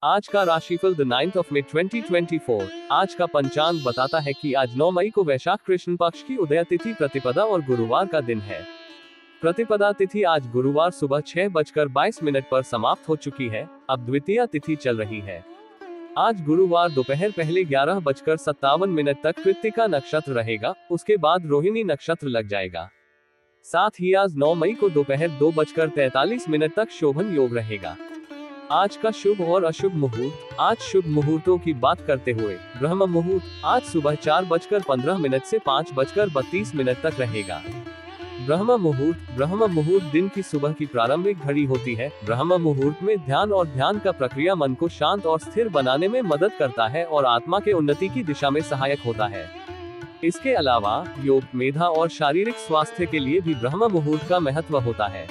आज का राशिफल द 9th of May 2024। आज का पंचांग बताता है कि आज 9 मई को वैशाख कृष्ण पक्ष की उदय तिथि प्रतिपदा और गुरुवार का दिन है। प्रतिपदा तिथि आज गुरुवार सुबह 6:22 पर समाप्त हो चुकी है। अब द्वितीया तिथि चल रही है। आज गुरुवार दोपहर पहले 11:57 तक कृत्तिका नक्षत्र रहेगा, उसके बाद रोहिणी नक्षत्र लग जाएगा। साथ ही आज 9 मई को दोपहर 2:43 तक शोभन योग रहेगा। आज का शुभ और अशुभ मुहूर्त। आज शुभ मुहूर्तों की बात करते हुए ब्रह्म मुहूर्त आज सुबह 4:15 से 5:32 तक रहेगा। ब्रह्म मुहूर्त दिन की सुबह की प्रारंभिक घड़ी होती है। ब्रह्म मुहूर्त में ध्यान और ध्यान का प्रक्रिया मन को शांत और स्थिर बनाने में मदद करता है और आत्मा के उन्नति की दिशा में सहायक होता है। इसके अलावा योग, मेधा और शारीरिक स्वास्थ्य के लिए भी ब्रह्म मुहूर्त का महत्व होता है।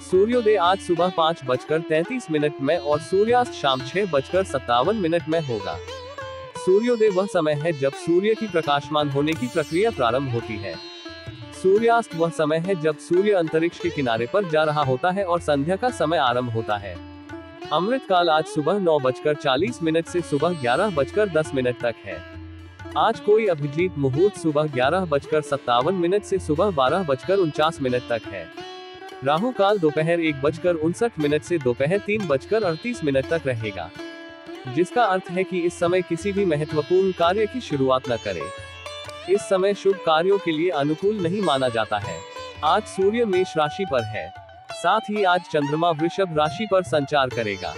सूर्योदय आज सुबह 5:33 में और सूर्यास्त शाम 6:57 में होगा। सूर्योदय वह समय है जब सूर्य की प्रकाशमान होने की प्रक्रिया प्रारंभ होती है। सूर्यास्त वह समय है जब सूर्य अंतरिक्ष के किनारे पर जा रहा होता है और संध्या का समय आरंभ होता है। अमृत काल आज सुबह 9:40 से सुबह 11:10 तक है। आज कोई अभिजीत मुहूर्त सुबह 11:57 से सुबह 12:49 तक है। राहु काल दोपहर 1:59 से दोपहर 3:38 तक रहेगा, जिसका अर्थ है कि इस समय किसी भी महत्वपूर्ण कार्य की शुरुआत न करें। इस समय शुभ कार्यों के लिए अनुकूल नहीं माना जाता है। आज सूर्य मेष राशि पर है। साथ ही आज चंद्रमा वृषभ राशि पर संचार करेगा।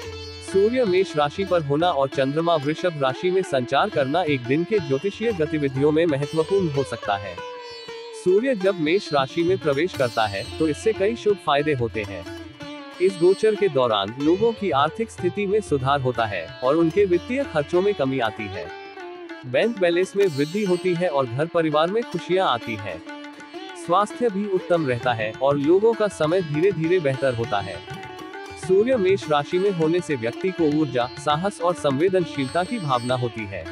सूर्य मेष राशि पर होना और चंद्रमा वृषभ राशि में संचार करना एक दिन के ज्योतिषीय गतिविधियों में महत्वपूर्ण हो सकता है। सूर्य जब मेष राशि में प्रवेश करता है तो इससे कई शुभ फायदे होते हैं। इस गोचर के दौरान लोगों की आर्थिक स्थिति में सुधार होता है और उनके वित्तीय खर्चों में कमी आती है। बैंक बैलेंस में वृद्धि होती है और घर परिवार में खुशियां आती है। स्वास्थ्य भी उत्तम रहता है और लोगों का समय धीरे धीरे बेहतर होता है। सूर्य मेष राशि में होने से व्यक्ति को ऊर्जा, साहस और संवेदनशीलता की भावना होती है।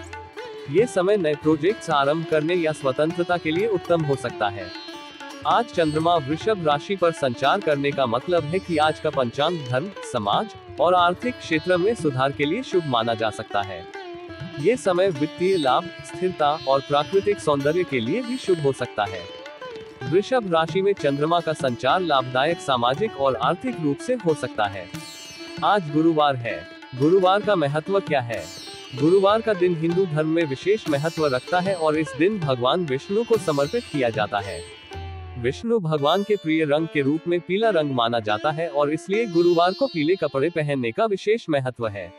ये समय नए प्रोजेक्ट्स आरंभ करने या स्वतंत्रता के लिए उत्तम हो सकता है। आज चंद्रमा वृषभ राशि पर संचार करने का मतलब है कि आज का पंचांग धर्म, समाज और आर्थिक क्षेत्र में सुधार के लिए शुभ माना जा सकता है। ये समय वित्तीय लाभ, स्थिरता और प्राकृतिक सौंदर्य के लिए भी शुभ हो सकता है। वृषभ राशि में चंद्रमा का संचार लाभदायक सामाजिक और आर्थिक रूप से हो सकता है। आज गुरुवार है। गुरुवार का महत्व क्या है? गुरुवार का दिन हिंदू धर्म में विशेष महत्व रखता है और इस दिन भगवान विष्णु को समर्पित किया जाता है। विष्णु भगवान के प्रिय रंग के रूप में पीला रंग माना जाता है और इसलिए गुरुवार को पीले कपड़े पहनने का विशेष महत्व है।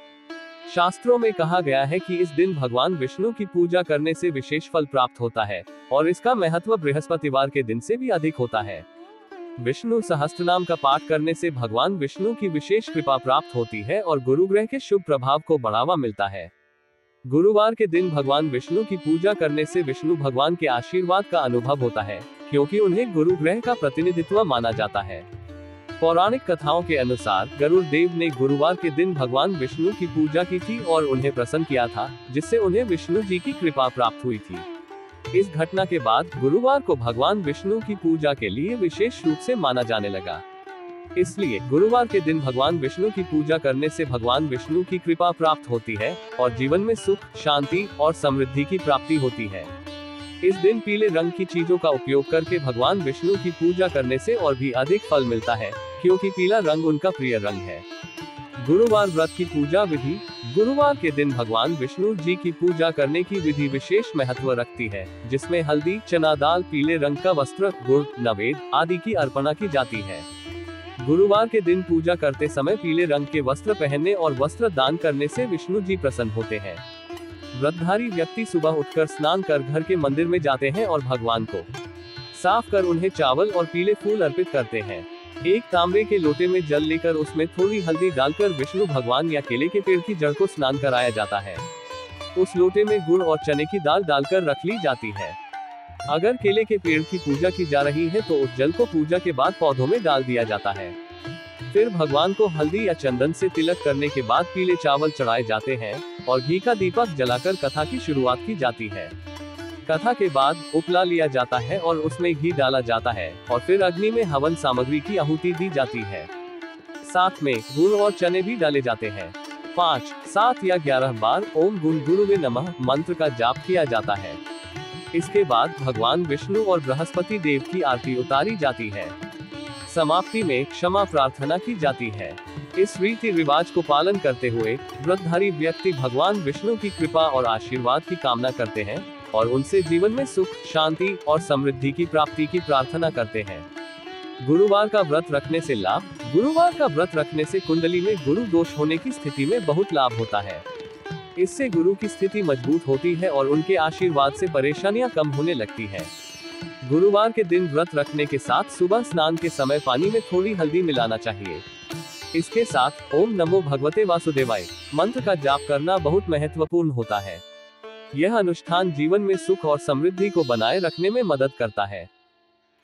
शास्त्रों में कहा गया है कि इस दिन भगवान विष्णु की पूजा करने से विशेष फल प्राप्त होता है और इसका महत्व बृहस्पतिवार के दिन से भी अधिक होता है। विष्णु सहस्त्रनाम का पाठ करने से भगवान विष्णु की विशेष कृपा प्राप्त होती है और गुरु ग्रह के शुभ प्रभाव को बढ़ावा मिलता है। गुरुवार के दिन भगवान विष्णु की पूजा करने से विष्णु भगवान के आशीर्वाद का अनुभव होता है, क्योंकि उन्हें गुरु ग्रह का प्रतिनिधित्व माना जाता है। पौराणिक कथाओं के अनुसार गरुड़ देव ने गुरुवार के दिन भगवान विष्णु की पूजा की थी और उन्हें प्रसन्न किया था, जिससे उन्हें विष्णु जी की कृपा प्राप्त हुई थी। इस घटना के बाद गुरुवार को भगवान विष्णु की पूजा के लिए विशेष रूप से माना जाने लगा। इसलिए गुरुवार के दिन भगवान विष्णु की पूजा करने से भगवान विष्णु की कृपा प्राप्त होती है और जीवन में सुख, शांति और समृद्धि की प्राप्ति होती है। इस दिन पीले रंग की चीजों का उपयोग करके भगवान विष्णु की पूजा करने से और भी अधिक फल मिलता है, क्योंकि पीला रंग उनका प्रिय रंग है। गुरुवार व्रत की पूजा विधि। गुरुवार के दिन भगवान विष्णु जी की पूजा करने की विधि विशेष महत्व रखती है, जिसमें हल्दी, चना दाल, पीले रंग का वस्त्र, गुड़, नवेद आदि की अर्पणा की जाती है। गुरुवार के दिन पूजा करते समय पीले रंग के वस्त्र पहनने और वस्त्र दान करने से विष्णु जी प्रसन्न होते हैं। व्रतधारी व्यक्ति सुबह उठकर स्नान कर घर के मंदिर में जाते हैं और भगवान को साफ कर उन्हें चावल और पीले फूल अर्पित करते हैं। एक तांबे के लोटे में जल लेकर उसमें थोड़ी हल्दी डालकर विष्णु भगवान या केले के पेड़ की जड़ को स्नान कराया जाता है। उस लोटे में गुड़ और चने की दाल डालकर रख ली जाती है। अगर केले के पेड़ की पूजा की जा रही है तो उस जल को पूजा के बाद पौधों में डाल दिया जाता है। फिर भगवान को हल्दी या चंदन से तिलक करने के बाद पीले चावल चढ़ाए जाते हैं और घी का दीपक जलाकर कथा की शुरुआत की जाती है। कथा के बाद उपला लिया जाता है और उसमें घी डाला जाता है और फिर अग्नि में हवन सामग्री की आहुति दी जाती है। साथ में गुड़ और चने भी डाले जाते हैं 5, 7 या 11 बार ओम गुण गुरुवे नमः मंत्र का जाप किया जाता है। इसके बाद भगवान विष्णु और बृहस्पति देव की आरती उतारी जाती है। समाप्ति में क्षमा प्रार्थना की जाती है। इस रीति रिवाज को पालन करते हुए व्रतधारी व्यक्ति भगवान विष्णु की कृपा और आशीर्वाद की कामना करते हैं और उनसे जीवन में सुख, शांति और समृद्धि की प्राप्ति की प्रार्थना करते हैं। गुरुवार का व्रत रखने से लाभ। गुरुवार का व्रत रखने से कुंडली में गुरु दोष होने की स्थिति में बहुत लाभ होता है। इससे गुरु की स्थिति मजबूत होती है और उनके आशीर्वाद से परेशानियां कम होने लगती है। गुरुवार के दिन व्रत रखने के साथ सुबह स्नान के समय पानी में थोड़ी हल्दी मिलाना चाहिए। इसके साथ ओम नमो भगवते वासुदेवाय मंत्र का जाप करना बहुत महत्वपूर्ण होता है। यह अनुष्ठान जीवन में सुख और समृद्धि को बनाए रखने में मदद करता है।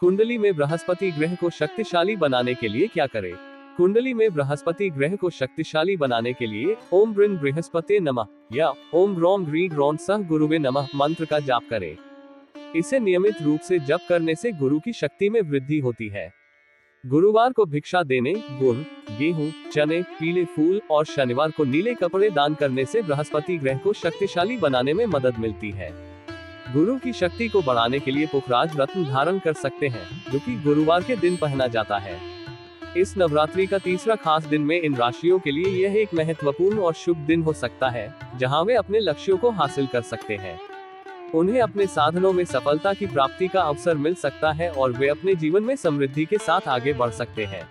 कुंडली में बृहस्पति ग्रह को शक्तिशाली बनाने के लिए क्या करें? कुंडली में बृहस्पति ग्रह को शक्तिशाली बनाने के लिए ओम ब्रिन बृहस्पते नमः या ओम ग्रौम ग्री ग्रौन सह गुरुवे नमः मंत्र का जाप करें। इसे नियमित रूप से जप करने से गुरु की शक्ति में वृद्धि होती है। गुरुवार को भिक्षा देने, गुड़, गेहूं, चने, पीले फूल और शनिवार को नीले कपड़े दान करने से बृहस्पति ग्रह को शक्तिशाली बनाने में मदद मिलती है। गुरु की शक्ति को बढ़ाने के लिए पुखराज रत्न धारण कर सकते हैं, जो कि गुरुवार के दिन पहना जाता है। इस नवरात्रि का तीसरा खास दिन में इन राशियों के लिए यह एक महत्वपूर्ण और शुभ दिन हो सकता है, जहां वे अपने लक्ष्यों को हासिल कर सकते हैं। उन्हें अपने साधनों में सफलता की प्राप्ति का अवसर मिल सकता है और वे अपने जीवन में समृद्धि के साथ आगे बढ़ सकते हैं।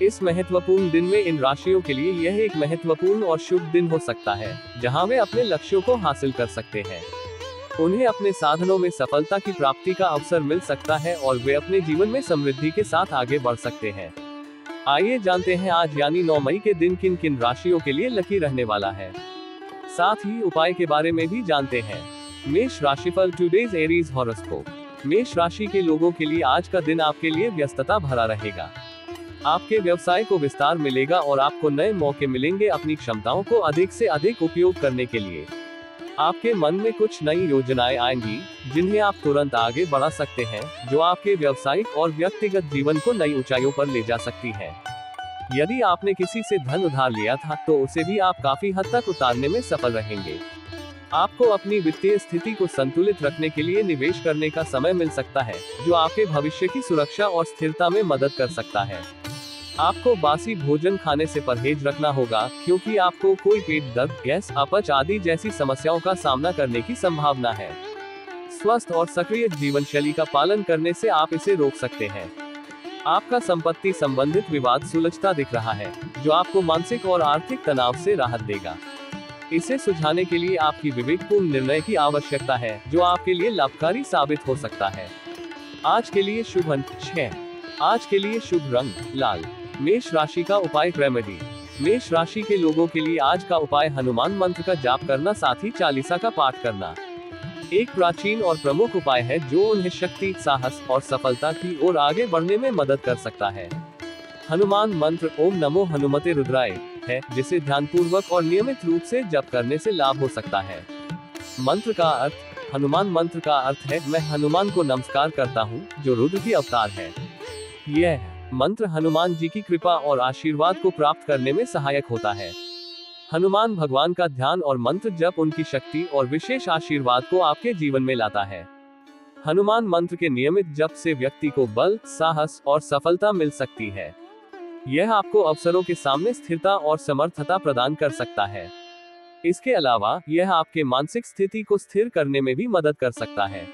इस महत्वपूर्ण दिन में इन राशियों के लिए यह एक महत्वपूर्ण और शुभ दिन हो सकता है, जहां वे अपने लक्ष्यों को हासिल कर सकते हैं। उन्हें अपने साधनों में सफलता की प्राप्ति का अवसर मिल सकता है और वे अपने जीवन में समृद्धि के साथ आगे बढ़ सकते हैं। आइए जानते हैं आज यानी 9 मई के दिन किन किन राशियों के लिए लकी रहने वाला है। साथ ही उपाय के बारे में भी जानते हैं। मेष राशिफल टुडेज एरीज हॉरोस्कोप। मेष राशि के लोगों के लिए आज का दिन आपके लिए व्यस्तता भरा रहेगा। आपके व्यवसाय को विस्तार मिलेगा और आपको नए मौके मिलेंगे अपनी क्षमताओं को अधिक से अधिक उपयोग करने के लिए। आपके मन में कुछ नई योजनाएं आएंगी, जिन्हें आप तुरंत आगे बढ़ा सकते हैं, जो आपके व्यावसायिक और व्यक्तिगत जीवन को नई ऊंचाइयों पर ले जा सकती है। यदि आपने किसी से धन उधार लिया था, तो उसे भी आप काफी हद तक उतारने में सफल रहेंगे। आपको अपनी वित्तीय स्थिति को संतुलित रखने के लिए निवेश करने का समय मिल सकता है, जो आपके भविष्य की सुरक्षा और स्थिरता में मदद कर सकता है। आपको बासी भोजन खाने से परहेज रखना होगा, क्योंकि आपको कोई पेट दर्द, गैस, अपच आदि जैसी समस्याओं का सामना करने की संभावना है। स्वस्थ और सक्रिय जीवन शैली का पालन करने से आप इसे रोक सकते हैं। आपका संपत्ति संबंधित विवाद सुलझता दिख रहा है, जो आपको मानसिक और आर्थिक तनाव से राहत देगा। इसे सुलझाने के लिए आपकी विवेकपूर्ण निर्णय की आवश्यकता है, जो आपके लिए लाभकारी साबित हो सकता है। आज के लिए शुभ अंक 6। आज के लिए शुभ रंग लाल। मेष राशि का उपाय रेमेडी। मेष राशि के लोगों के लिए आज का उपाय हनुमान मंत्र का जाप करना, साथ ही चालीसा का पाठ करना एक प्राचीन और प्रमुख उपाय है, जो उन्हें शक्ति, साहस और सफलता की ओर आगे बढ़ने में मदद कर सकता है। हनुमान मंत्र ओम नमो हनुमते रुद्राय है, जिसे ध्यानपूर्वक और नियमित रूप से जप करने से लाभ हो सकता है। मंत्र का अर्थ। हनुमान मंत्र का अर्थ है, मैं हनुमान को नमस्कार करता हूँ, जो रुद्र की अवतार है। यह मंत्र हनुमान जी की कृपा और आशीर्वाद को प्राप्त करने में सहायक होता है। हनुमान भगवान का ध्यान और मंत्र जप उनकी शक्ति और विशेष आशीर्वाद को आपके जीवन में लाता है। हनुमान मंत्र के नियमित जप से व्यक्ति को बल, साहस और सफलता मिल सकती है। यह आपको अवसरों के सामने स्थिरता और समर्थता प्रदान कर सकता है। इसके अलावा यह आपके मानसिक स्थिति को स्थिर करने में भी मदद कर सकता है।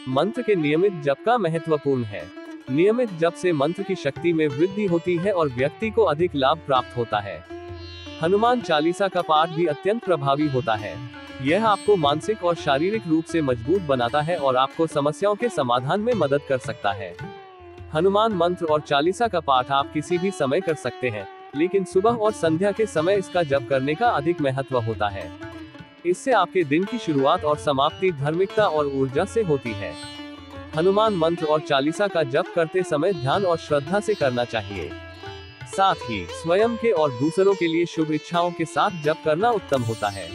मंत्र के नियमित जप का महत्वपूर्ण है। नियमित जप से मंत्र की शक्ति में वृद्धि होती है और व्यक्ति को अधिक लाभ प्राप्त होता है। हनुमान चालीसा का पाठ भी अत्यंत प्रभावी होता है। यह आपको मानसिक और शारीरिक रूप से मजबूत बनाता है और आपको समस्याओं के समाधान में मदद कर सकता है। हनुमान मंत्र और चालीसा का पाठ आप किसी भी समय कर सकते हैं, लेकिन सुबह और संध्या के समय इसका जप करने का अधिक महत्व होता है। इससे आपके दिन की शुरुआत और समाप्ति धार्मिकता और ऊर्जा से होती है। हनुमान मंत्र और चालीसा का जप करते समय ध्यान और श्रद्धा से करना चाहिए। साथ ही स्वयं के और दूसरों के लिए शुभ इच्छाओं के साथ जप करना उत्तम होता है।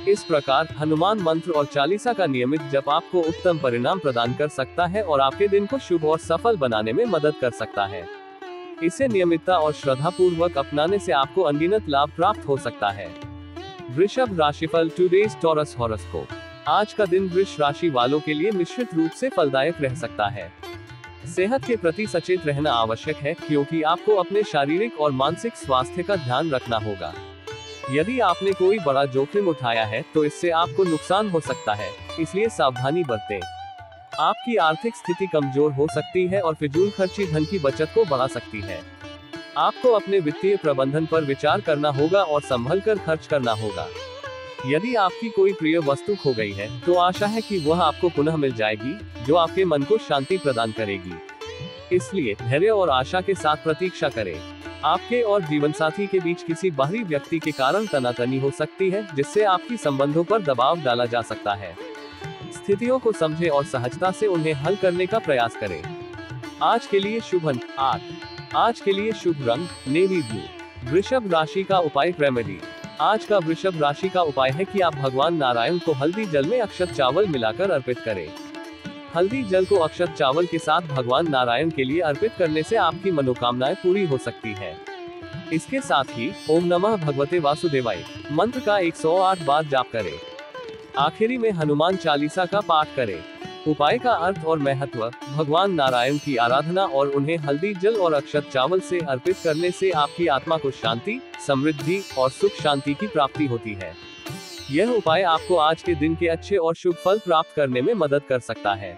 इस प्रकार हनुमान मंत्र और चालीसा का नियमित जप आपको उत्तम परिणाम प्रदान कर सकता है और आपके दिन को शुभ और सफल बनाने में मदद कर सकता है। इसे नियमितता और श्रद्धापूर्वक अपनाने से आपको अनगिनत लाभ प्राप्त हो सकता है। वृषभ राशिफल टुडेज टॉरस हॉरोस्कोप। आज का दिन वृष राशि वालों के लिए मिश्रित रूप से फलदायक रह सकता है। सेहत के प्रति सचेत रहना आवश्यक है, क्योंकि आपको अपने शारीरिक और मानसिक स्वास्थ्य का ध्यान रखना होगा। यदि आपने कोई बड़ा जोखिम उठाया है तो इससे आपको नुकसान हो सकता है, इसलिए सावधानी बरतें। आपकी आर्थिक स्थिति कमजोर हो सकती है और फिजूल खर्ची धन की बचत को बढ़ा सकती है। आपको अपने वित्तीय प्रबंधन पर विचार करना होगा और संभल कर खर्च करना होगा। यदि आपकी कोई प्रिय वस्तु खो गई है तो आशा है कि वह आपको पुनः मिल जाएगी, जो आपके मन को शांति प्रदान करेगी। इसलिए धैर्य और आशा के साथ प्रतीक्षा करें। आपके और जीवनसाथी के बीच किसी बाहरी व्यक्ति के कारण तनातनी हो सकती है, जिससे आपकी संबंधों पर दबाव डाला जा सकता है। स्थितियों को समझें और सहजता से उन्हें हल करने का प्रयास करें। आज के लिए शुभ अंक 8। आज के लिए शुभ रंग नेवी ब्लू। वृषभ राशि का उपाय रेमेडी। आज का वृषभ राशि का उपाय है कि आप भगवान नारायण को हल्दी जल में अक्षत चावल मिलाकर अर्पित करें। हल्दी जल को अक्षत चावल के साथ भगवान नारायण के लिए अर्पित करने से आपकी मनोकामनाएं पूरी हो सकती है। इसके साथ ही ओम नमः भगवते वासुदेवाय मंत्र का 108 बार जाप करें। आखिरी में हनुमान चालीसा का पाठ करें। उपाय का अर्थ और महत्व। भगवान नारायण की आराधना और उन्हें हल्दी जल और अक्षत चावल से अर्पित करने से आपकी आत्मा को शांति, समृद्धि और सुख शांति की प्राप्ति होती है। यह उपाय आपको आज के दिन के अच्छे और शुभ फल प्राप्त करने में मदद कर सकता है।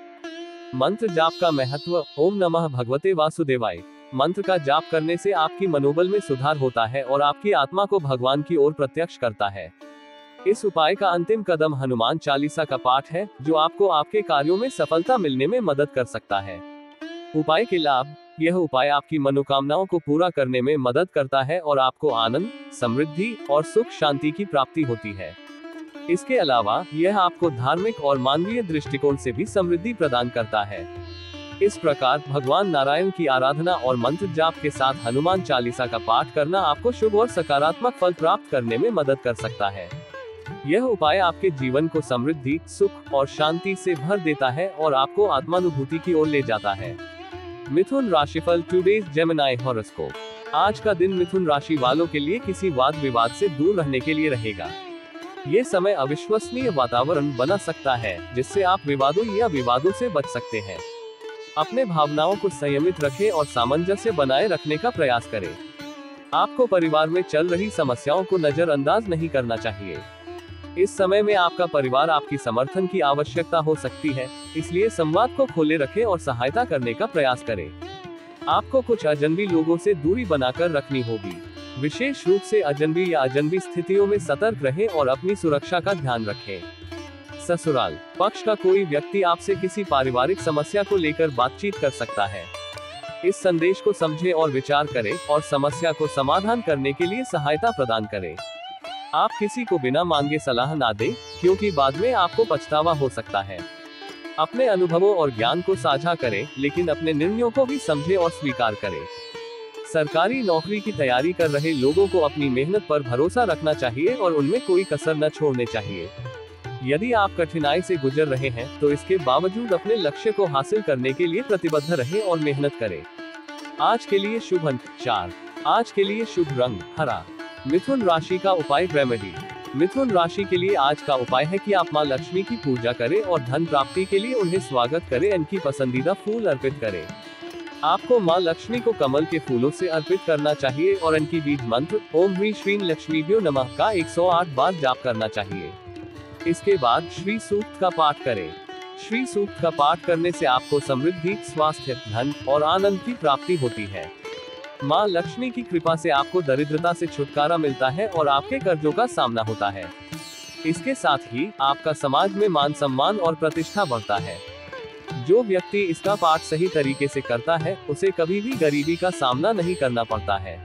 मंत्र जाप का महत्व। ओम नमः भगवते वासुदेवाय मंत्र का जाप करने से आपकी मनोबल में सुधार होता है और आपकी आत्मा को भगवान की ओर प्रत्यक्ष करता है। इस उपाय का अंतिम कदम हनुमान चालीसा का पाठ है, जो आपको आपके कार्यों में सफलता मिलने में मदद कर सकता है। उपाय के लाभ। यह उपाय आपकी मनोकामनाओं को पूरा करने में मदद करता है और आपको आनंद, समृद्धि और सुख शांति की प्राप्ति होती है। इसके अलावा यह आपको धार्मिक और मानवीय दृष्टिकोण से भी समृद्धि प्रदान करता है। इस प्रकार भगवान नारायण की आराधना और मंत्र जाप के साथ हनुमान चालीसा का पाठ करना आपको शुभ और सकारात्मक फल प्राप्त करने में मदद कर सकता है। यह उपाय आपके जीवन को समृद्धि, सुख और शांति से भर देता है और आपको आत्मानुभूति की ओर ले जाता है। मिथुन राशिफल टुडेज जेमिनी हॉरोस्कोप। आज का दिन मिथुन राशि वालों के लिए किसी वाद विवाद से दूर रहने के लिए रहेगा। ये समय अविश्वसनीय वातावरण बना सकता है, जिससे आप विवादों से बच सकते हैं। अपने भावनाओं को संयमित रखें और सामंजस्य बनाए रखने का प्रयास करें। आपको परिवार में चल रही समस्याओं को नजरअंदाज नहीं करना चाहिए। इस समय में आपका परिवार आपकी समर्थन की आवश्यकता हो सकती है, इसलिए संवाद को खोले रखें और सहायता करने का प्रयास करें। आपको कुछ अजनबी लोगों से दूरी बनाकर रखनी होगी। विशेष रूप से अजनबी स्थितियों में सतर्क रहें और अपनी सुरक्षा का ध्यान रखें। ससुराल पक्ष का कोई व्यक्ति आपसे किसी पारिवारिक समस्या को लेकर बातचीत कर सकता है। इस संदेश को समझें और विचार करें और समस्या को समाधान करने के लिए सहायता प्रदान करें। आप किसी को बिना मांगे सलाह ना दें, क्योंकि बाद में आपको पछतावा हो सकता है। अपने अनुभवों और ज्ञान को साझा करें, लेकिन अपने निर्णयों को भी समझें और स्वीकार करें। सरकारी नौकरी की तैयारी कर रहे लोगों को अपनी मेहनत पर भरोसा रखना चाहिए और उनमें कोई कसर न छोड़ने चाहिए। यदि आप कठिनाई से गुजर रहे हैं तो इसके बावजूद अपने लक्ष्य को हासिल करने के लिए प्रतिबद्ध रहें और मेहनत करें। आज के लिए शुभ अंक 4। आज के लिए शुभ रंग हरा। मिथुन राशि का उपाय रेमेडी। मिथुन राशि के लिए आज का उपाय है कि आप मां लक्ष्मी की पूजा करें और धन प्राप्ति के लिए उन्हें स्वागत करें। इनकी पसंदीदा फूल अर्पित करें। आपको मां लक्ष्मी को कमल के फूलों से अर्पित करना चाहिए और इनकी बीज मंत्र ओम ह्रीं श्रीं लक्ष्मीभ्यो नमः का 108 बार जाप करना चाहिए। इसके बाद श्री सूक्त का पाठ करें। श्री सूक्त का पाठ करने से आपको समृद्धि, स्वास्थ्य, धन और आनंद की प्राप्ति होती है। मां लक्ष्मी की कृपा से आपको दरिद्रता से छुटकारा मिलता है और आपके कर्जों का सामना होता है। इसके साथ ही आपका समाज में मान सम्मान और प्रतिष्ठा बढ़ता है। जो व्यक्ति इसका पाठ सही तरीके से करता है, उसे कभी भी गरीबी का सामना नहीं करना पड़ता है।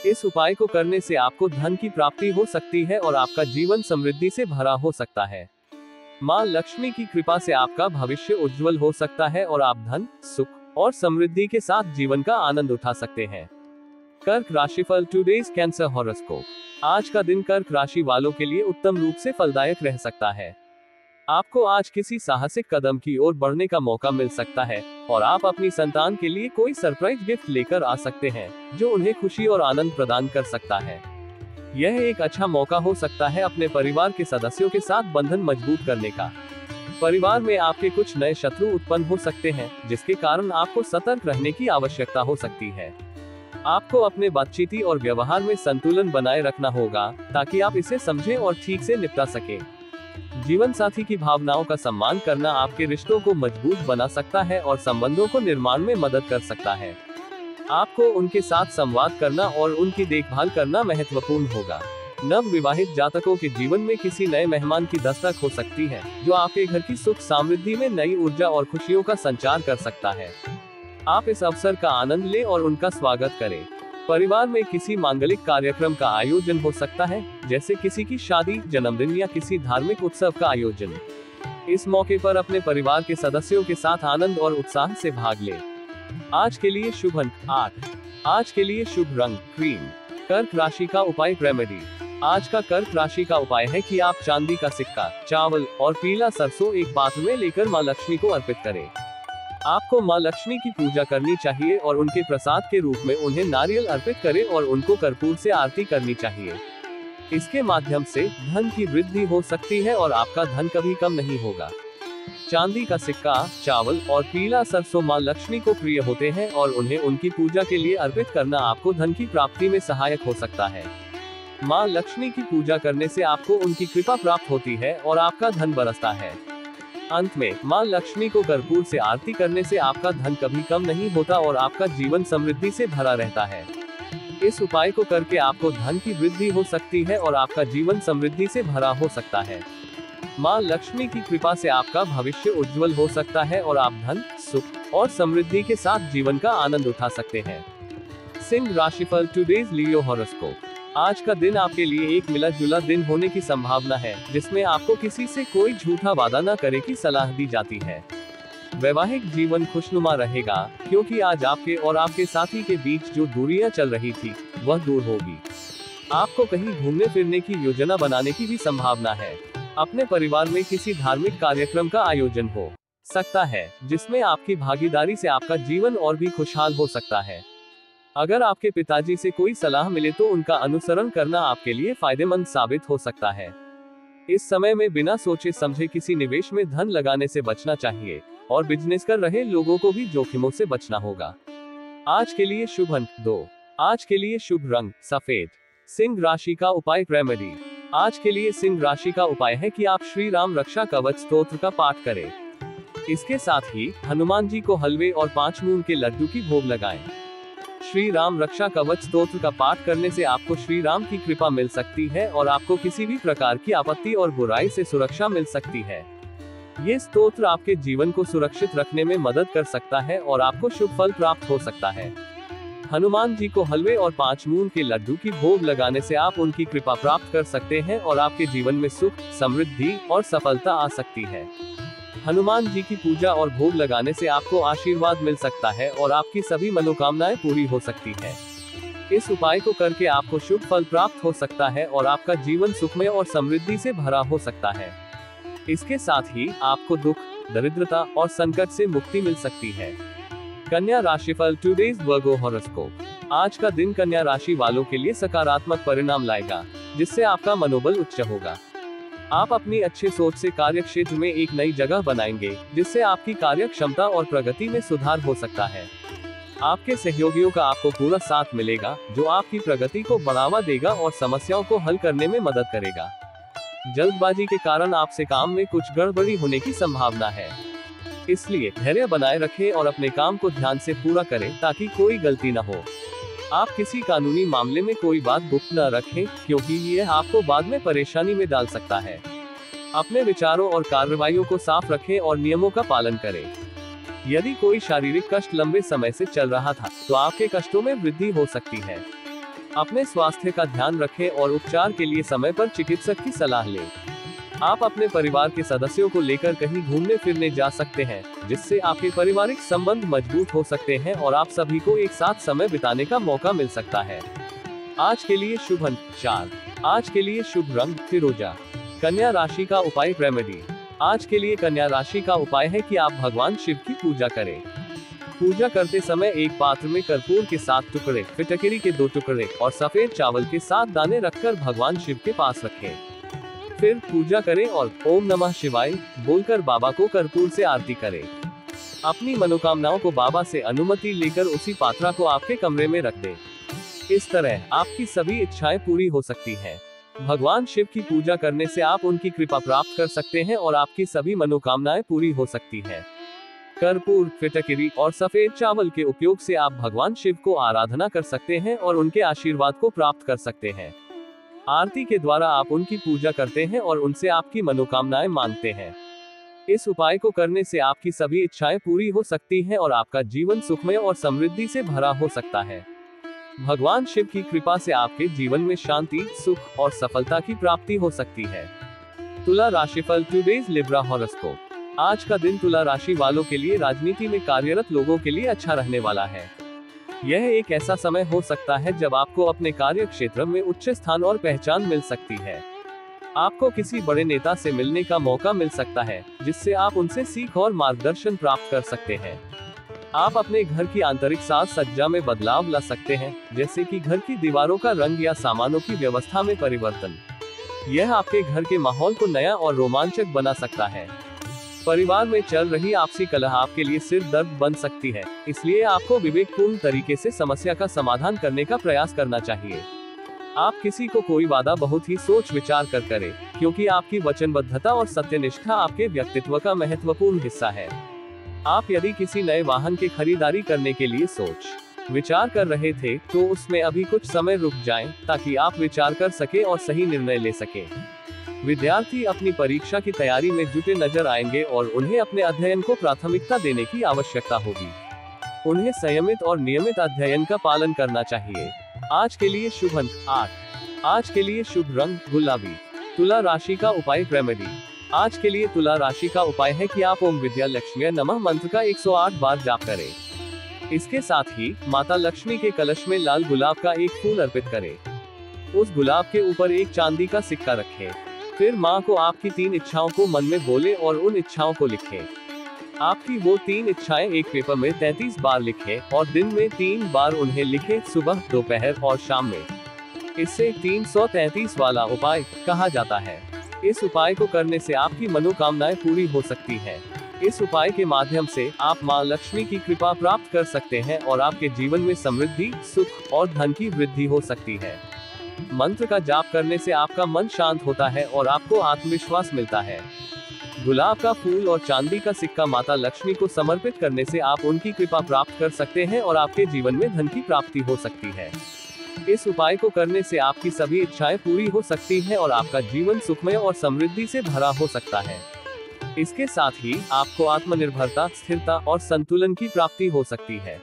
इस उपाय को करने से आपको धन की प्राप्ति हो सकती है और आपका जीवन समृद्धि से भरा हो सकता है। मां लक्ष्मी की कृपा से आपका भविष्य उज्जवल हो सकता है और आप धन, सुख और समृद्धि के साथ जीवन का आनंद उठा सकते हैं। कर्क राशिफल टुडेज कैंसर हॉरोस्कोप। आज का दिन कर्क राशि वालों के लिए उत्तम रूप से फलदायक रह सकता है। आपको आज किसी साहसिक कदम की ओर बढ़ने का मौका मिल सकता है और आप अपनी संतान के लिए कोई सरप्राइज गिफ्ट लेकर आ सकते हैं जो उन्हें खुशी और आनंद प्रदान कर सकता है। यह एक अच्छा मौका हो सकता है अपने परिवार के सदस्यों के साथ बंधन मजबूत करने का। परिवार में आपके कुछ नए शत्रु उत्पन्न हो सकते हैं जिसके कारण आपको सतर्क रहने की आवश्यकता हो सकती है। आपको अपने बातचीती और व्यवहार में संतुलन बनाए रखना होगा ताकि आप इसे समझें और ठीक से निपटा सके। जीवन साथी की भावनाओं का सम्मान करना आपके रिश्तों को मजबूत बना सकता है और संबंधों को निर्माण में मदद कर सकता है। आपको उनके साथ संवाद करना और उनकी देखभाल करना महत्वपूर्ण होगा। नव विवाहित जातकों के जीवन में किसी नए मेहमान की दस्तक हो सकती है जो आपके घर की सुख समृद्धि में नई ऊर्जा और खुशियों का संचार कर सकता है। आप इस अवसर का आनंद लें और उनका स्वागत करें। परिवार में किसी मांगलिक कार्यक्रम का आयोजन हो सकता है, जैसे किसी की शादी, जन्मदिन या किसी धार्मिक उत्सव का आयोजन। इस मौके पर अपने परिवार के सदस्यों के साथ आनंद और उत्साह से भाग लें। आज के लिए शुभ अंक 8। आज के लिए शुभ रंग क्रीम। कर्क राशि का उपाय रेमेडी। आज का कर्क राशि का उपाय है कि आप चांदी का सिक्का, चावल और पीला सरसों एक पात्र में लेकर मां लक्ष्मी को अर्पित करें। आपको मां लक्ष्मी की पूजा करनी चाहिए और उनके प्रसाद के रूप में उन्हें नारियल अर्पित करें और उनको कर्पूर से आरती करनी चाहिए। इसके माध्यम से धन की वृद्धि हो सकती है और आपका धन कभी कम नहीं होगा। चांदी का सिक्का, चावल और पीला सरसों मां लक्ष्मी को प्रिय होते हैं और उन्हें उनकी पूजा के लिए अर्पित करना आपको धन की प्राप्ति में सहायक हो सकता है। मां लक्ष्मी की पूजा करने से आपको उनकी कृपा प्राप्त होती है और आपका धन बरसता है। अंत में मां लक्ष्मी को कर्पूर से आरती करने से आपका धन कभी कम नहीं होता और आपका जीवन समृद्धि से भरा रहता है। इस उपाय को करके आपको धन की वृद्धि हो सकती है और आपका जीवन समृद्धि से भरा हो सकता है। मां लक्ष्मी की कृपा से आपका भविष्य उज्जवल हो सकता है और आप धन, सुख और समृद्धि के साथ जीवन का आनंद उठा सकते हैं। सिंह राशिफल टुडेज लियो हॉरोस्कोप। आज का दिन आपके लिए एक मिला जुला दिन होने की संभावना है, जिसमें आपको किसी से कोई झूठा वादा न करे की सलाह दी जाती है। वैवाहिक जीवन खुशनुमा रहेगा क्योंकि आज आपके और आपके साथी के बीच जो दूरियां चल रही थी वह दूर होगी। आपको कहीं घूमने फिरने की योजना बनाने की भी संभावना है। अपने परिवार में किसी धार्मिक कार्यक्रम का आयोजन हो सकता है जिसमें आपकी भागीदारी से आपका जीवन और भी खुशहाल हो सकता है। अगर आपके पिताजी से कोई सलाह मिले तो उनका अनुसरण करना आपके लिए फायदेमंद साबित हो सकता है। इस समय में बिना सोचे समझे किसी निवेश में धन लगाने से बचना चाहिए और बिजनेस कर रहे लोगों को भी जोखिमों से बचना होगा। आज के लिए शुभ अंक 2। आज के लिए शुभ रंग सफेद। सिंह राशि का उपाय रेमेडी। आज के लिए सिंह राशि का उपाय है कि आप श्री राम रक्षा कवच स्तोत्र का पाठ करें। इसके साथ ही हनुमान जी को हलवे और 5 मूंग के लड्डू की भोग लगाएं। श्री राम रक्षा कवच स्तोत्र का पाठ करने से आपको श्री राम की कृपा मिल सकती है और आपको किसी भी प्रकार की आपत्ति और बुराई से सुरक्षा मिल सकती है। ये स्तोत्र आपके जीवन को सुरक्षित रखने में मदद कर सकता है और आपको शुभ फल प्राप्त हो सकता है। हनुमान जी को हलवे और 5 मूंग के लड्डू की भोग लगाने से आप उनकी कृपा प्राप्त कर सकते हैं और आपके जीवन में सुख, समृद्धि और सफलता आ सकती है। हनुमान जी की पूजा और भोग लगाने से आपको आशीर्वाद मिल सकता है और आपकी सभी मनोकामनाएं पूरी हो सकती है। इस उपाय को करके आपको शुभ फल प्राप्त हो सकता है और आपका जीवन सुखमय और समृद्धि से भरा हो सकता है। इसके साथ ही आपको दुख, दरिद्रता और संकट से मुक्ति मिल सकती है। कन्या राशिफल टुडेज वर्गो हॉरोस्कोप। आज का दिन कन्या राशि वालों के लिए सकारात्मक परिणाम लाएगा, जिससे आपका मनोबल उच्च होगा। आप अपनी अच्छी सोच से कार्य क्षेत्र में एक नई जगह बनाएंगे, जिससे आपकी कार्य क्षमता और प्रगति में सुधार हो सकता है। आपके सहयोगियों का आपको पूरा साथ मिलेगा, जो आपकी प्रगति को बढ़ावा देगा और समस्याओं को हल करने में मदद करेगा। जल्दबाजी के कारण आपसे काम में कुछ गड़बड़ी होने की संभावना है, इसलिए धैर्य बनाए रखें और अपने काम को ध्यान से पूरा करें ताकि कोई गलती न हो। आप किसी कानूनी मामले में कोई बात गुप्त न रखें, क्योंकि यह आपको बाद में परेशानी में डाल सकता है। अपने विचारों और कार्रवाइयों को साफ रखें और नियमों का पालन करें। यदि कोई शारीरिक कष्ट लंबे समय से चल रहा था, तो आपके कष्टों में वृद्धि हो सकती है। अपने स्वास्थ्य का ध्यान रखें और उपचार के लिए समय पर चिकित्सक की सलाह लें। आप अपने परिवार के सदस्यों को लेकर कहीं घूमने फिरने जा सकते हैं, जिससे आपके पारिवारिक संबंध मजबूत हो सकते हैं और आप सभी को एक साथ समय बिताने का मौका मिल सकता है। आज के लिए शुभ अंक 4। आज के लिए शुभ रंग फिरोजा। कन्या राशि का उपाय रेमेडी। आज के लिए कन्या राशि का उपाय है कि आप भगवान शिव की पूजा करें। पूजा करते समय एक पात्र में कर्पूर के 7 टुकड़े, फिटकरी के 2 टुकड़े और सफेद चावल के 7 दाने रखकर भगवान शिव के पास रखें। फिर पूजा करें और ओम नमः शिवाय बोलकर बाबा को कर्पूर से आरती करें। अपनी मनोकामनाओं को बाबा से अनुमति लेकर उसी पात्रा को आपके कमरे में रख दें। इस तरह आपकी सभी इच्छाएं पूरी हो सकती हैं। भगवान शिव की पूजा करने से आप उनकी कृपा प्राप्त कर सकते हैं और आपकी सभी मनोकामनाएं पूरी हो सकती हैं। कर्पूर, फिटकरी और सफेद चावल के उपयोग से आप भगवान शिव को आराधना कर सकते हैं और उनके आशीर्वाद को प्राप्त कर सकते हैं। आरती के द्वारा आप उनकी पूजा करते हैं और उनसे आपकी मनोकामनाएं मांगते हैं। इस उपाय को करने से आपकी सभी इच्छाएं पूरी हो सकती हैं और आपका जीवन सुखमय और समृद्धि से भरा हो सकता है। भगवान शिव की कृपा से आपके जीवन में शांति, सुख और सफलता की प्राप्ति हो सकती है। तुला राशिफल टुडेज लिब्रा हॉरोस्कोप। आज का दिन तुला राशि वालों के लिए राजनीति में कार्यरत लोगों के लिए अच्छा रहने वाला है। यह एक ऐसा समय हो सकता है जब आपको अपने कार्य क्षेत्र में उच्च स्थान और पहचान मिल सकती है। आपको किसी बड़े नेता से मिलने का मौका मिल सकता है, जिससे आप उनसे सीख और मार्गदर्शन प्राप्त कर सकते हैं। आप अपने घर की आंतरिक साज सज्जा में बदलाव ला सकते हैं, जैसे कि घर की दीवारों का रंग या सामानों की व्यवस्था में परिवर्तन। यह आपके घर के माहौल को नया और रोमांचक बना सकता है। परिवार में चल रही आपसी कलह आपके लिए सिर दर्द बन सकती है, इसलिए आपको विवेकपूर्ण तरीके से समस्या का समाधान करने का प्रयास करना चाहिए। आप किसी को कोई वादा बहुत ही सोच विचार कर करें, क्योंकि आपकी वचनबद्धता और सत्यनिष्ठा आपके व्यक्तित्व का महत्वपूर्ण हिस्सा है। आप यदि किसी नए वाहन की खरीदारी करने के लिए सोच विचार कर रहे थे, तो उसमें अभी कुछ समय रुक जाएं, ताकि आप विचार कर सके और सही निर्णय ले सके। विद्यार्थी अपनी परीक्षा की तैयारी में जुटे नजर आएंगे और उन्हें अपने अध्ययन को प्राथमिकता देने की आवश्यकता होगी। उन्हें संयमित और नियमित अध्ययन का पालन करना चाहिए। आज के लिए शुभ अंक 8। आज के लिए शुभ रंग गुलाबी। तुला राशि का उपाय रेमेडी। आज के लिए तुला राशि का उपाय है कि आप ओम विद्या लक्ष्मी नमः मंत्र का 108 बार जाप करें। इसके साथ ही माता लक्ष्मी के कलश में लाल गुलाब का एक फूल अर्पित करें। उस गुलाब के ऊपर एक चांदी का सिक्का रखें। फिर माँ को आपकी 3 इच्छाओं को मन में बोले और उन इच्छाओं को लिखें। आपकी वो 3 इच्छाएं एक पेपर में 33 बार लिखें और दिन में 3 बार उन्हें लिखें, सुबह, दोपहर और शाम में। इससे 333 वाला उपाय कहा जाता है। इस उपाय को करने से आपकी मनोकामनाएं पूरी हो सकती हैं। इस उपाय के माध्यम से आप मां लक्ष्मी की कृपा प्राप्त कर सकते हैं और आपके जीवन में समृद्धि, सुख और धन की वृद्धि हो सकती है। मंत्र का जाप करने से आपका मन शांत होता है और आपको आत्मविश्वास मिलता है। गुलाब का फूल और चांदी का सिक्का माता लक्ष्मी को समर्पित करने से आप उनकी कृपा प्राप्त कर सकते हैं और आपके जीवन में धन की प्राप्ति हो सकती है। इस उपाय को करने से आपकी सभी इच्छाएं पूरी हो सकती हैं और आपका जीवन सुखमय और समृद्धि से भरा हो सकता है। इसके साथ ही आपको आत्मनिर्भरता, स्थिरता और संतुलन की प्राप्ति हो सकती है।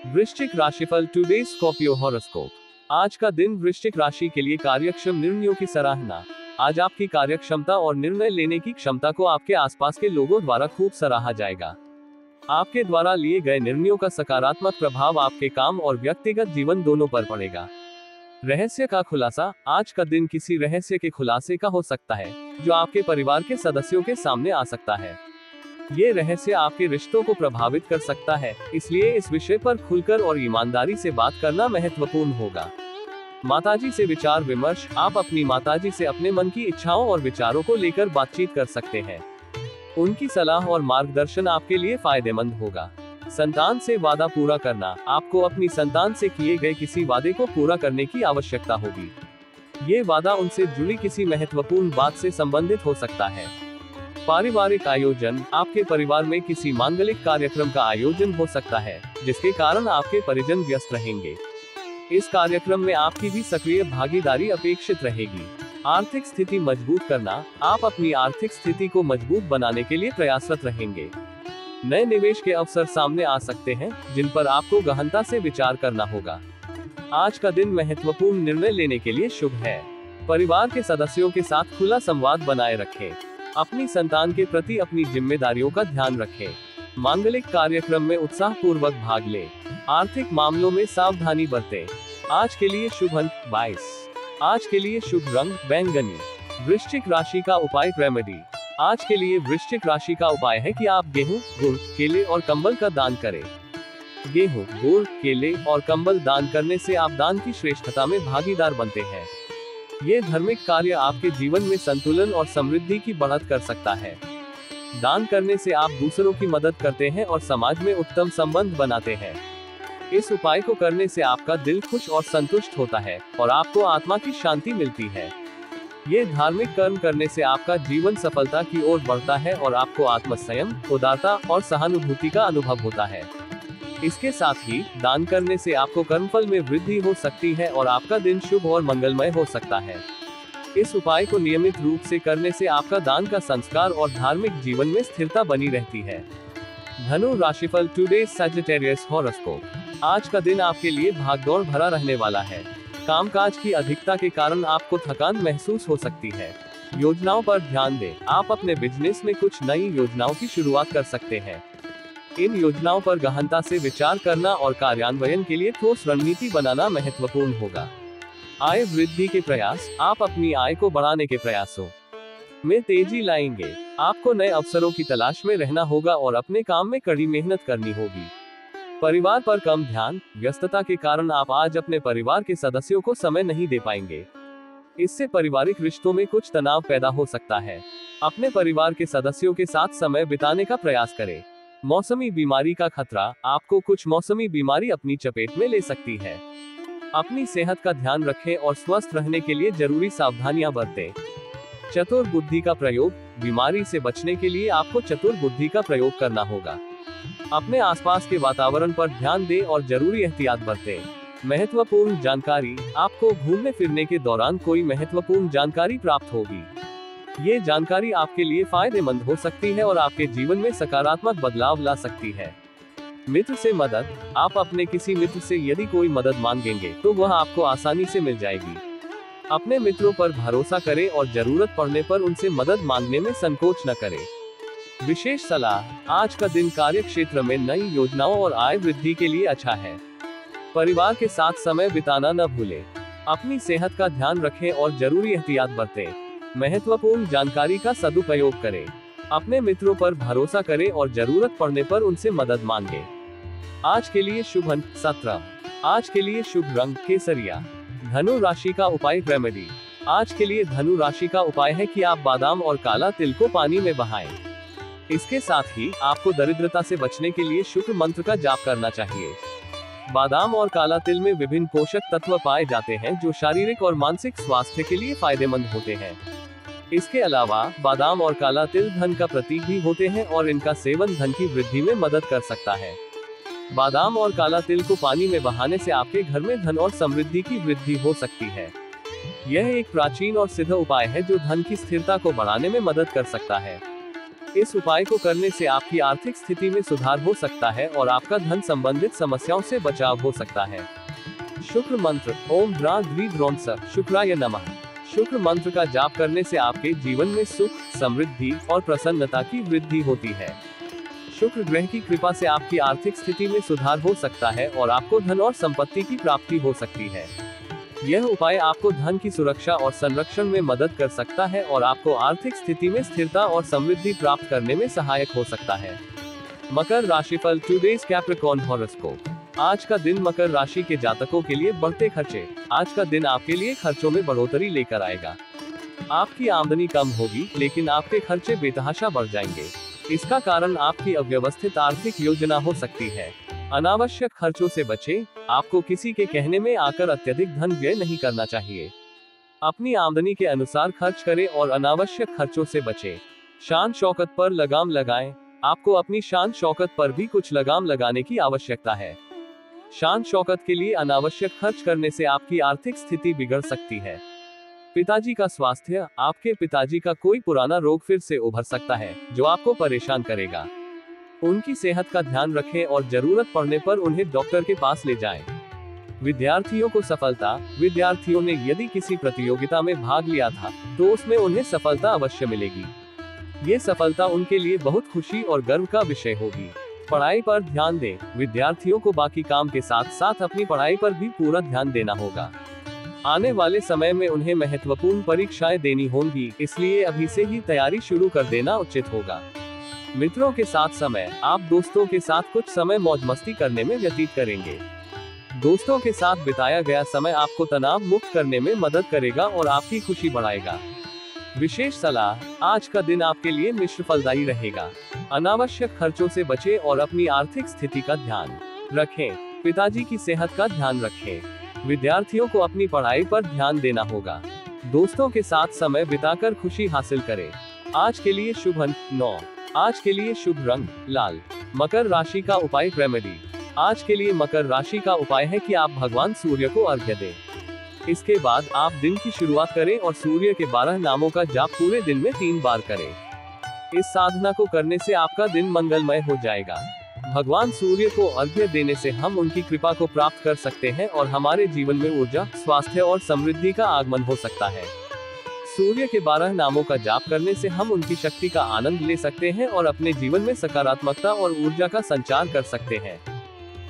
वृश्चिक राशिफल टुडे स्कॉर्पियो हॉरोस्कोप। आज का दिन वृश्चिक राशि के लिए कार्यक्षम निर्णयों की सराहना। आज आपकी कार्यक्षमता और निर्णय लेने की क्षमता को आपके आसपास के लोगों द्वारा खूब सराहा जाएगा। आपके द्वारा लिए गए निर्णयों का सकारात्मक प्रभाव आपके काम और व्यक्तिगत जीवन दोनों पर पड़ेगा। रहस्य का खुलासा। आज का दिन किसी रहस्य के खुलासे का हो सकता है, जो आपके परिवार के सदस्यों के सामने आ सकता है। ये रहस्य आपके रिश्तों को प्रभावित कर सकता है, इसलिए इस विषय पर खुलकर और ईमानदारी से बात करना महत्वपूर्ण होगा। माताजी से विचार विमर्श। आप अपनी माताजी से अपने मन की इच्छाओं और विचारों को लेकर बातचीत कर सकते हैं। उनकी सलाह और मार्गदर्शन आपके लिए फायदेमंद होगा। संतान से वादा पूरा करना। आपको अपनी संतान से किए गए किसी वादे को पूरा करने की आवश्यकता होगी। ये वादा उनसे जुड़ी किसी महत्वपूर्ण बात से संबंधित हो सकता है। पारिवारिक आयोजन। आपके परिवार में किसी मांगलिक कार्यक्रम का आयोजन हो सकता है, जिसके कारण आपके परिजन व्यस्त रहेंगे। इस कार्यक्रम में आपकी भी सक्रिय भागीदारी अपेक्षित रहेगी। आर्थिक स्थिति मजबूत करना। आप अपनी आर्थिक स्थिति को मजबूत बनाने के लिए प्रयासरत रहेंगे। नए निवेश के अवसर सामने आ सकते हैं, जिन पर आपको गहनता से विचार करना होगा। आज का दिन महत्वपूर्ण निर्णय लेने के लिए शुभ है। परिवार के सदस्यों के साथ खुला संवाद बनाए रखें। अपनी संतान के प्रति अपनी जिम्मेदारियों का ध्यान रखें। मांगलिक कार्यक्रम में उत्साहपूर्वक भाग लें। आर्थिक मामलों में सावधानी बरतें। आज के लिए शुभ अंक 22। आज के लिए शुभ रंग बैंगनी। वृश्चिक राशि का उपाय रेमेडी। आज के लिए वृश्चिक राशि का उपाय है कि आप गेहूं, गुड़, केले और कंबल का दान करें। गेहूं, गुड़, केले और कंबल दान करने से आप दान की श्रेष्ठता में भागीदार बनते हैं। ये धार्मिक कार्य आपके जीवन में संतुलन और समृद्धि की बढ़त कर सकता है। दान करने से आप दूसरों की मदद करते हैं और समाज में उत्तम संबंध बनाते हैं। इस उपाय को करने से आपका दिल खुश और संतुष्ट होता है और आपको आत्मा की शांति मिलती है। ये धार्मिक कर्म करने से आपका जीवन सफलता की ओर बढ़ता है और आपको आत्मसंयम, उदारता और सहानुभूति का अनुभव होता है। इसके साथ ही दान करने से आपको कर्मफल में वृद्धि हो सकती है और आपका दिन शुभ और मंगलमय हो सकता है। इस उपाय को नियमित रूप से करने से आपका दान का संस्कार और धार्मिक जीवन में स्थिरता बनी रहती है। धनु राशिफल टुडे सजिटेरियस हॉरोस्कोप। आज का दिन आपके लिए भागदौड़ भरा रहने वाला है। कामकाज की अधिकता के कारण आपको थकान महसूस हो सकती है। योजनाओं पर ध्यान दें। आप अपने बिजनेस में कुछ नई योजनाओं की शुरुआत कर सकते हैं। इन योजनाओं पर गहनता से विचार करना और कार्यान्वयन के लिए ठोस रणनीति बनाना महत्वपूर्ण होगा। आय वृद्धि के प्रयास। आप अपनी आय को बढ़ाने के प्रयासों में तेजी लाएंगे। आपको नए अवसरों की तलाश में रहना होगा और अपने काम में कड़ी मेहनत करनी होगी। परिवार पर कम ध्यान। व्यस्तता के कारण आप आज अपने परिवार के सदस्यों को समय नहीं दे पाएंगे। इससे पारिवारिक रिश्तों में कुछ तनाव पैदा हो सकता है। अपने परिवार के सदस्यों के साथ समय बिताने का प्रयास करें। मौसमी बीमारी का खतरा। आपको कुछ मौसमी बीमारी अपनी चपेट में ले सकती है। अपनी सेहत का ध्यान रखें और स्वस्थ रहने के लिए जरूरी सावधानियां बरतें। चतुर बुद्धि का प्रयोग। बीमारी से बचने के लिए आपको चतुर बुद्धि का प्रयोग करना होगा। अपने आसपास के वातावरण पर ध्यान दें और जरूरी एहतियात बरतें। महत्वपूर्ण जानकारी। आपको घूमने फिरने के दौरान कोई महत्वपूर्ण जानकारी प्राप्त होगी। ये जानकारी आपके लिए फायदेमंद हो सकती है और आपके जीवन में सकारात्मक बदलाव ला सकती है। मित्र से मदद। आप अपने किसी मित्र से यदि कोई मदद मांगेंगे तो वह आपको आसानी से मिल जाएगी। अपने मित्रों पर भरोसा करें और जरूरत पड़ने पर उनसे मदद मांगने में संकोच न करें। विशेष सलाह। आज का दिन कार्य क्षेत्र में नई योजनाओं और आय वृद्धि के लिए अच्छा है। परिवार के साथ समय बिताना न भूलें। अपनी सेहत का ध्यान रखें और जरूरी एहतियात बरतें। महत्वपूर्ण जानकारी का सदुपयोग करें। अपने मित्रों पर भरोसा करें और जरूरत पड़ने पर उनसे मदद मांगें। आज के लिए शुभ अंक 17। आज के लिए शुभ रंग केसरिया। धनु राशि का उपाय रेमेडी। आज के लिए धनु राशि का उपाय है कि आप बादाम और काला तिल को पानी में बहाएं। इसके साथ ही आपको दरिद्रता से बचने के लिए शुक्र मंत्र का जाप करना चाहिए। बादाम और काला तिल में विभिन्न पोषक तत्व पाए जाते हैं जो शारीरिक और मानसिक स्वास्थ्य के लिए फायदेमंद होते हैं। इसके अलावा बादाम और काला तिल धन का प्रतीक भी होते हैं और इनका सेवन धन की वृद्धि में मदद कर सकता है। बादाम और काला तिल को पानी में बहाने से आपके घर में धन और समृद्धि की वृद्धि हो सकती है। यह एक प्राचीन और सिद्ध उपाय है जो धन की स्थिरता को बढ़ाने में मदद कर सकता है। इस उपाय को करने से आपकी आर्थिक स्थिति में सुधार हो सकता है और आपका धन संबंधित समस्याओं से बचाव हो सकता है। शुक्र मंत्र। ओम द्रा द्विद्रोण स शुक्राय नमः। शुक्र मंत्र का जाप करने से आपके जीवन में सुख, समृद्धि और प्रसन्नता की वृद्धि होती है। शुक्र ग्रह की कृपा से आपकी आर्थिक स्थिति में सुधार हो सकता है और आपको धन और संपत्ति की प्राप्ति हो सकती है। यह उपाय आपको धन की सुरक्षा और संरक्षण में मदद कर सकता है और आपको आर्थिक स्थिति में स्थिरता और समृद्धि प्राप्त करने में सहायक हो सकता है। मकर राशिफल टुडेज कैप्रिकॉर्न हॉरोस्कोप। आज का दिन मकर राशि के जातकों के लिए बढ़ते खर्चे। आज का दिन आपके लिए खर्चों में बढ़ोतरी लेकर आएगा। आपकी आमदनी कम होगी लेकिन आपके खर्चे बेतहाशा बढ़ जाएंगे। इसका कारण आपकी अव्यवस्थित आर्थिक योजना हो सकती है। अनावश्यक खर्चों से बचें। आपको किसी के कहने में आकर अत्यधिक धन व्यय नहीं करना चाहिए। अपनी आमदनी के अनुसार खर्च करें और अनावश्यक खर्चों से बचें। शान शौकत पर लगाम लगाएं। आपको अपनी शान शौकत पर भी कुछ लगाम लगाने की आवश्यकता है। शान शौकत के लिए अनावश्यक खर्च करने से आपकी आर्थिक स्थिति बिगड़ सकती है। पिताजी का स्वास्थ्य। आपके पिताजी का कोई पुराना रोग फिर से उभर सकता है जो आपको परेशान करेगा। उनकी सेहत का ध्यान रखें और जरूरत पड़ने पर उन्हें डॉक्टर के पास ले जाएं। विद्यार्थियों को सफलता। विद्यार्थियों ने यदि किसी प्रतियोगिता में भाग लिया था तो उसमें उन्हें सफलता अवश्य मिलेगी। ये सफलता उनके लिए बहुत खुशी और गर्व का विषय होगी। पढ़ाई पर ध्यान दें। विद्यार्थियों को बाकी काम के साथ साथ अपनी पढ़ाई पर भी पूरा ध्यान देना होगा। आने वाले समय में उन्हें महत्वपूर्ण परीक्षाएं देनी होंगी, इसलिए अभी से ही तैयारी शुरू कर देना उचित होगा। मित्रों के साथ समय, आप दोस्तों के साथ कुछ समय मौज मस्ती करने में व्यतीत करेंगे। दोस्तों के साथ बिताया गया समय आपको तनाव मुक्त करने में मदद करेगा और आपकी खुशी बढ़ाएगा। विशेष सलाह, आज का दिन आपके लिए मिश्र फलदायी रहेगा। अनावश्यक खर्चों से बचें और अपनी आर्थिक स्थिति का ध्यान रखें। पिताजी की सेहत का ध्यान रखें। विद्यार्थियों को अपनी पढ़ाई पर ध्यान देना होगा। दोस्तों के साथ समय बिताकर खुशी हासिल करें। आज के लिए शुभ अंक 9। आज के लिए शुभ रंग लाल। मकर राशि का उपाय रेमेडी। आज के लिए मकर राशि का उपाय है कि आप भगवान सूर्य को अर्घ्य दें। इसके बाद आप दिन की शुरुआत करें और सूर्य के 12 नामों का जाप पूरे दिन में 3 बार करें। इस साधना को करने से आपका दिन मंगलमय हो जाएगा। भगवान सूर्य को अर्घ्य देने से हम उनकी कृपा को प्राप्त कर सकते हैं और हमारे जीवन में ऊर्जा, स्वास्थ्य और समृद्धि का आगमन हो सकता है। सूर्य के 12 नामों का जाप करने से हम उनकी शक्ति का आनंद ले सकते हैं और अपने जीवन में सकारात्मकता और ऊर्जा का संचार कर सकते हैं।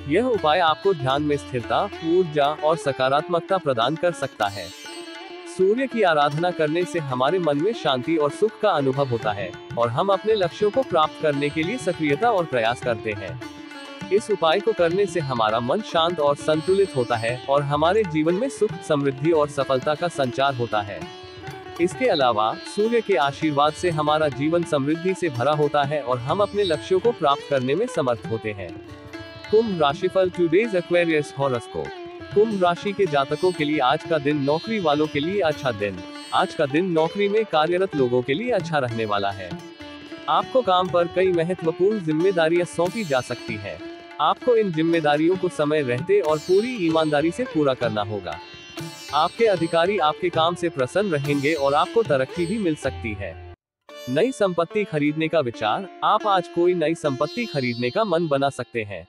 यह उपाय आपको ध्यान में स्थिरता, ऊर्जा और सकारात्मकता प्रदान कर सकता है। सूर्य की आराधना करने से हमारे मन में शांति और सुख का अनुभव होता है और हम अपने लक्ष्यों को प्राप्त करने के लिए सक्रियता और प्रयास करते हैं। इस उपाय को करने से हमारा मन शांत और संतुलित होता है और हमारे जीवन में सुख, समृद्धि और सफलता का संचार होता है। इसके अलावा सूर्य के आशीर्वाद से हमारा जीवन समृद्धि से भरा होता है और हम अपने लक्ष्यों को प्राप्त करने में समर्थ होते हैं। कुंभ राशिफल टुडेज एक्वेरियस हॉरोस्कोप। कुंभ राशि के जातकों के लिए आज का दिन नौकरी वालों के लिए अच्छा दिन। आज का दिन नौकरी में कार्यरत लोगों के लिए अच्छा रहने वाला है। आपको काम पर कई महत्वपूर्ण जिम्मेदारियां सौंपी जा सकती है। आपको इन जिम्मेदारियों को समय रहते और पूरी ईमानदारी से पूरा करना होगा। आपके अधिकारी आपके काम से प्रसन्न रहेंगे और आपको तरक्की भी मिल सकती है। नई संपत्ति खरीदने का विचार, आप आज कोई नई संपत्ति खरीदने का मन बना सकते हैं।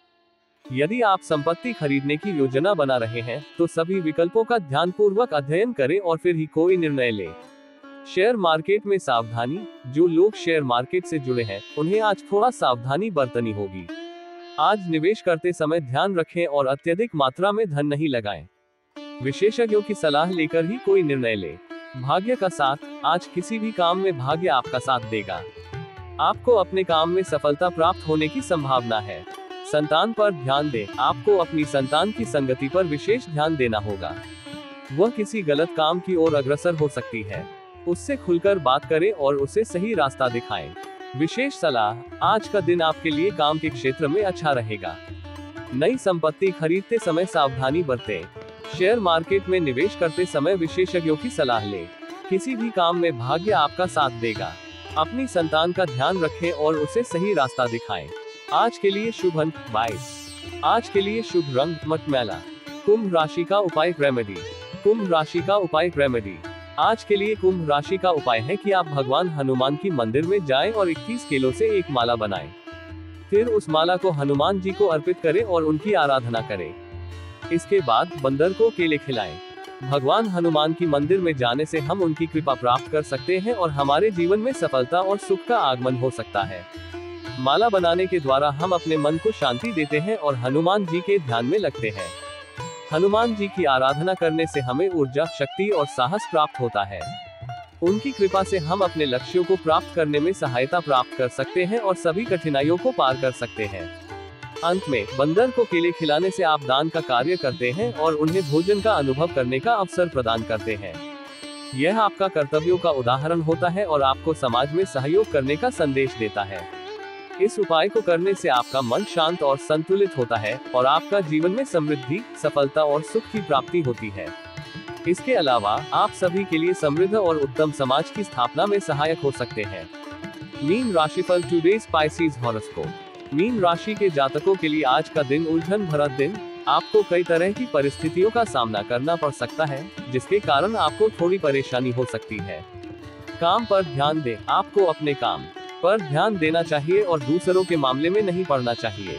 यदि आप संपत्ति खरीदने की योजना बना रहे हैं तो सभी विकल्पों का ध्यानपूर्वक अध्ययन करें और फिर ही कोई निर्णय लें। शेयर मार्केट में सावधानी, जो लोग शेयर मार्केट से जुड़े हैं उन्हें आज थोड़ा सावधानी बरतनी होगी। आज निवेश करते समय ध्यान रखें और अत्यधिक मात्रा में धन नहीं लगाएं। विशेषज्ञों की सलाह लेकर ही कोई निर्णय लें। भाग्य का साथ, आज किसी भी काम में भाग्य आपका साथ देगा। आपको अपने काम में सफलता प्राप्त होने की संभावना है। संतान पर ध्यान दें, आपको अपनी संतान की संगति पर विशेष ध्यान देना होगा। वह किसी गलत काम की ओर अग्रसर हो सकती है। उससे खुलकर बात करें और उसे सही रास्ता दिखाएं। विशेष सलाह, आज का दिन आपके लिए काम के क्षेत्र में अच्छा रहेगा। नई संपत्ति खरीदते समय सावधानी बरतें। शेयर मार्केट में निवेश करते समय विशेषज्ञों की सलाह लें। किसी भी काम में भाग्य आपका साथ देगा। अपनी संतान का ध्यान रखें और उसे सही रास्ता दिखाएं। आज के लिए शुभ अंक 22। आज के लिए शुभ रंग मटमैला। कुंभ राशि का उपाय रेमेडी। कुंभ राशि का उपाय रेमेडी। आज के लिए कुंभ राशि का उपाय है कि आप भगवान हनुमान की मंदिर में जाएं और 21 किलो से एक माला बनाएं। फिर उस माला को हनुमान जी को अर्पित करें और उनकी आराधना करें। इसके बाद बंदर को केले खिलाएं। भगवान हनुमान की मंदिर में जाने से हम उनकी कृपा प्राप्त कर सकते हैं और हमारे जीवन में सफलता और सुख का आगमन हो सकता है। माला बनाने के द्वारा हम अपने मन को शांति देते हैं और हनुमान जी के ध्यान में लगते हैं। हनुमान जी की आराधना करने से हमें ऊर्जा, शक्ति और साहस प्राप्त होता है। उनकी कृपा से हम अपने लक्ष्यों को प्राप्त करने में सहायता प्राप्त कर सकते हैं और सभी कठिनाइयों को पार कर सकते हैं। अंत में, बंदर को केले खिलाने से आप दान का कार्य करते हैं और उन्हें भोजन का अनुभव करने का अवसर प्रदान करते हैं। यह आपका कर्तव्यों का उदाहरण होता है और आपको समाज में सहयोग करने का संदेश देता है। इस उपाय को करने से आपका मन शांत और संतुलित होता है और आपका जीवन में समृद्धि, सफलता और सुख की प्राप्ति होती है। इसके अलावा आप सभी के लिए समृद्ध और उत्तम समाज की स्थापना में सहायक हो सकते हैं। मीन राशिफल टुडेज स्पाइसीज हॉरोस्कोप। मीन राशि के जातकों के लिए आज का दिन उलझन भरा दिन। आपको कई तरह की परिस्थितियों का सामना करना पड़ सकता है, जिसके कारण आपको थोड़ी परेशानी हो सकती है। काम पर ध्यान दें। आपको अपने काम पर ध्यान देना चाहिए और दूसरों के मामले में नहीं पड़ना चाहिए।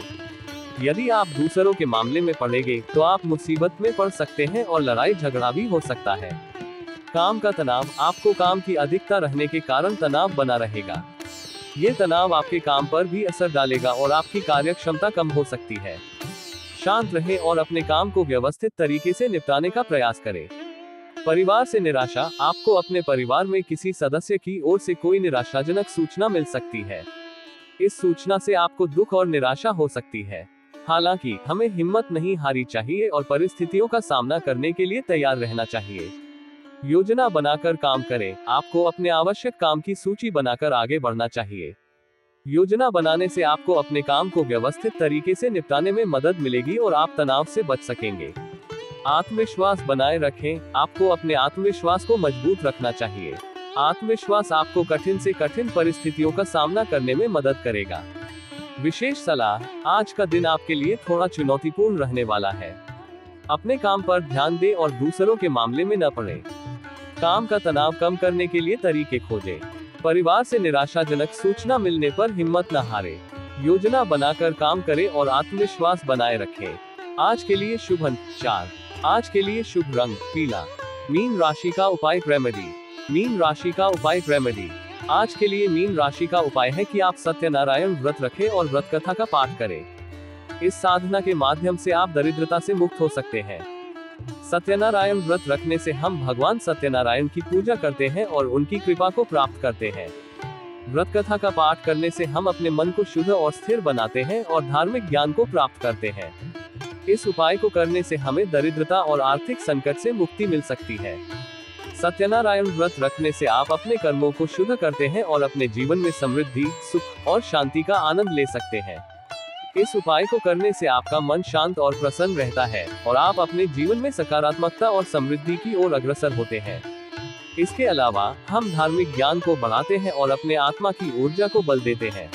यदि आप दूसरों के मामले में पड़ेंगे तो आप मुसीबत में पड़ सकते हैं और लड़ाई झगड़ा भी हो सकता है। काम का तनाव। आपको काम की अधिकता रहने के कारण तनाव बना रहेगा। ये तनाव आपके काम पर भी असर डालेगा और आपकी कार्यक्षमता कम हो सकती है। शांत रहें और अपने काम को व्यवस्थित तरीके से निपटाने का प्रयास करें। परिवार से निराशा, आपको अपने परिवार में किसी सदस्य की ओर से कोई निराशाजनक सूचना मिल सकती है। इस सूचना से आपको दुख और निराशा हो सकती है। हालांकि हमें हिम्मत नहीं हारनी चाहिए और परिस्थितियों का सामना करने के लिए तैयार रहना चाहिए। योजना बनाकर काम करें, आपको अपने आवश्यक काम की सूची बनाकर आगे बढ़ना चाहिए। योजना बनाने से आपको अपने काम को व्यवस्थित तरीके से निपटाने में मदद मिलेगी और आप तनाव से बच सकेंगे। आत्मविश्वास बनाए रखें, आपको अपने आत्मविश्वास को मजबूत रखना चाहिए। आत्मविश्वास आपको कठिन से कठिन परिस्थितियों का सामना करने में मदद करेगा। विशेष सलाह, आज का दिन आपके लिए थोड़ा चुनौतीपूर्ण रहने वाला है। अपने काम पर ध्यान दें और दूसरों के मामले में न पड़ें। काम का तनाव कम करने के लिए तरीके खोजें। परिवार से निराशाजनक सूचना मिलने पर हिम्मत न हारें। योजना बनाकर काम करें और आत्मविश्वास बनाए रखें। आज के लिए शुभ अंक 4। आज के लिए शुभ रंग पीला। मीन राशि का उपाय रेमेडी। मीन राशि का उपाय रेमेडी। आज के लिए मीन राशि का उपाय है कि आप सत्यनारायण व्रत रखें और व्रत कथा का पाठ करें। इस साधना के माध्यम से आप दरिद्रता से मुक्त हो सकते हैं। सत्यनारायण व्रत रखने से हम भगवान सत्यनारायण की पूजा करते हैं और उनकी कृपा को प्राप्त करते हैं। व्रत कथा का पाठ करने से हम अपने मन को शुद्ध और स्थिर बनाते हैं और धार्मिक ज्ञान को प्राप्त करते हैं। इस उपाय को करने से हमें दरिद्रता और आर्थिक संकट से मुक्ति मिल सकती है। सत्यनारायण व्रत रखने से आप अपने कर्मों को शुद्ध करते हैं और अपने जीवन में समृद्धि, सुख और शांति का आनंद ले सकते हैं। इस उपाय को करने से आपका मन शांत और प्रसन्न रहता है और आप अपने जीवन में सकारात्मकता और समृद्धि की ओर अग्रसर होते हैं। इसके अलावा हम धार्मिक ज्ञान को बढ़ाते हैं और अपने आत्मा की ऊर्जा को बल देते हैं।